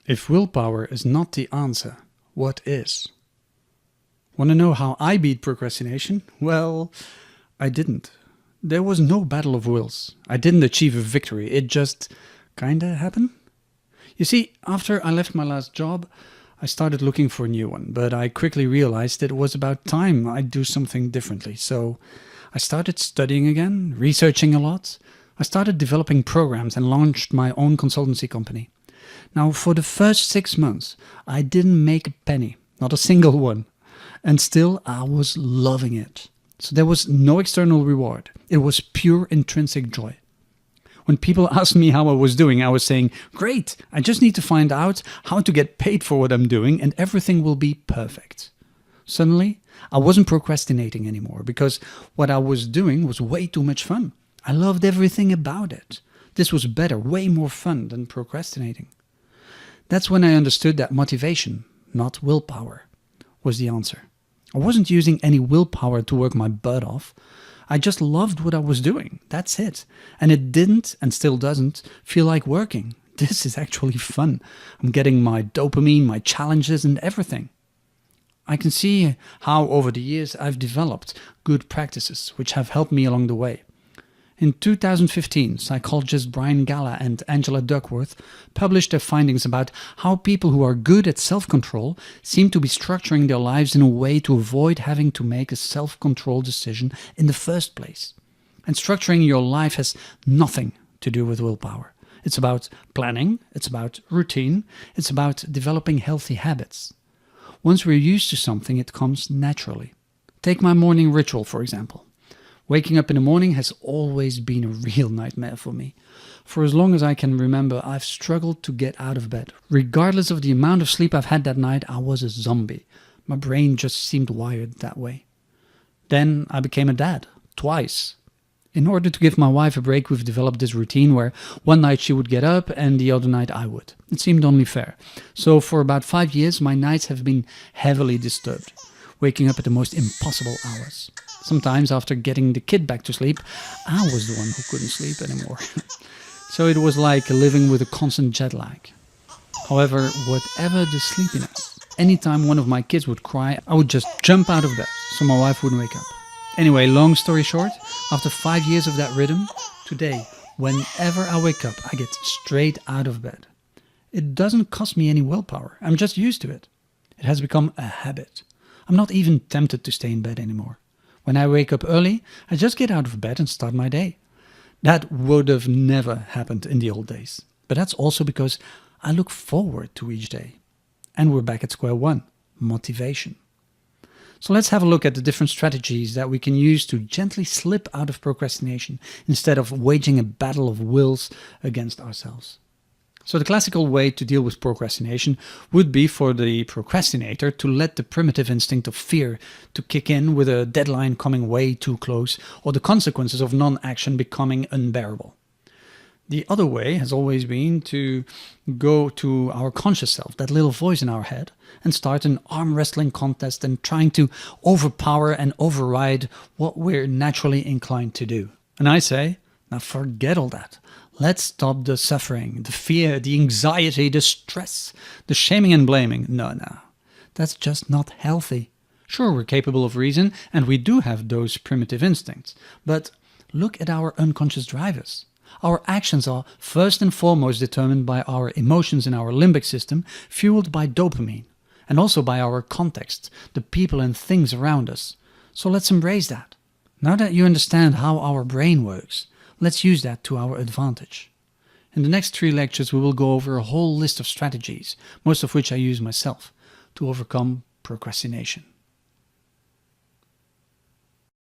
If willpower is not the answer, what is? Want to know how I beat procrastination? Well, I didn't. There was no battle of wills. I didn't achieve a victory. It just kinda happened. You see, after I left my last job, I started looking for a new one, but I quickly realized that it was about time I'd do something differently. So I started studying again, researching a lot. I started developing programs and launched my own consultancy company. Now, for the first 6 months, I didn't make a penny, not a single one. And still, I was loving it. So there was no external reward. It was pure intrinsic joy. When people asked me how I was doing, I was saying, great, I just need to find out how to get paid for what I'm doing and everything will be perfect. Suddenly, I wasn't procrastinating anymore because what I was doing was way too much fun. I loved everything about it. This was better, way more fun than procrastinating. That's when I understood that motivation, not willpower, was the answer. I wasn't using any willpower to work my butt off. I just loved what I was doing. That's it. And it didn't, and still doesn't, feel like working. This is actually fun. I'm getting my dopamine, my challenges, and everything. I can see how over the years I've developed good practices which have helped me along the way. In 2015, psychologists Brian Galla and Angela Duckworth published their findings about how people who are good at self-control seem to be structuring their lives in a way to avoid having to make a self-control decision in the first place. And structuring your life has nothing to do with willpower. It's about planning, it's about routine, it's about developing healthy habits. Once we're used to something, it comes naturally. Take my morning ritual, for example. Waking up in the morning has always been a real nightmare for me. For as long as I can remember, I've struggled to get out of bed. Regardless of the amount of sleep I've had that night, I was a zombie. My brain just seemed wired that way. Then I became a dad, twice. In order to give my wife a break, we've developed this routine where one night she would get up and the other night I would. It seemed only fair. So for about 5 years, my nights have been heavily disturbed, waking up at the most impossible hours. Sometimes after getting the kid back to sleep, I was the one who couldn't sleep anymore. So it was like living with a constant jet lag. However, whatever the sleepiness, anytime one of my kids would cry, I would just jump out of bed so my wife wouldn't wake up. Anyway, long story short, after 5 years of that rhythm, today, whenever I wake up, I get straight out of bed. It doesn't cost me any willpower. I'm just used to it. It has become a habit. I'm not even tempted to stay in bed anymore. When I wake up early, I just get out of bed and start my day. That would have never happened in the old days. But that's also because I look forward to each day. And we're back at square one, motivation. So let's have a look at the different strategies that we can use to gently slip out of procrastination instead of waging a battle of wills against ourselves. So the classical way to deal with procrastination would be for the procrastinator to let the primitive instinct of fear to kick in with a deadline coming way too close or the consequences of non-action becoming unbearable. The other way has always been to go to our conscious self, that little voice in our head, and start an arm wrestling contest and trying to overpower and override what we're naturally inclined to do. And I say, now forget all that. Let's stop the suffering, the fear, the anxiety, the stress, the shaming and blaming. No, that's just not healthy. Sure, we're capable of reason and we do have those primitive instincts, but look at our unconscious drivers. Our actions are first and foremost determined by our emotions in our limbic system, fueled by dopamine, and also by our context, the people and things around us. So let's embrace that. Now that you understand how our brain works, let's use that to our advantage. In the next 3 lectures, we will go over a whole list of strategies, most of which I use myself, to overcome procrastination.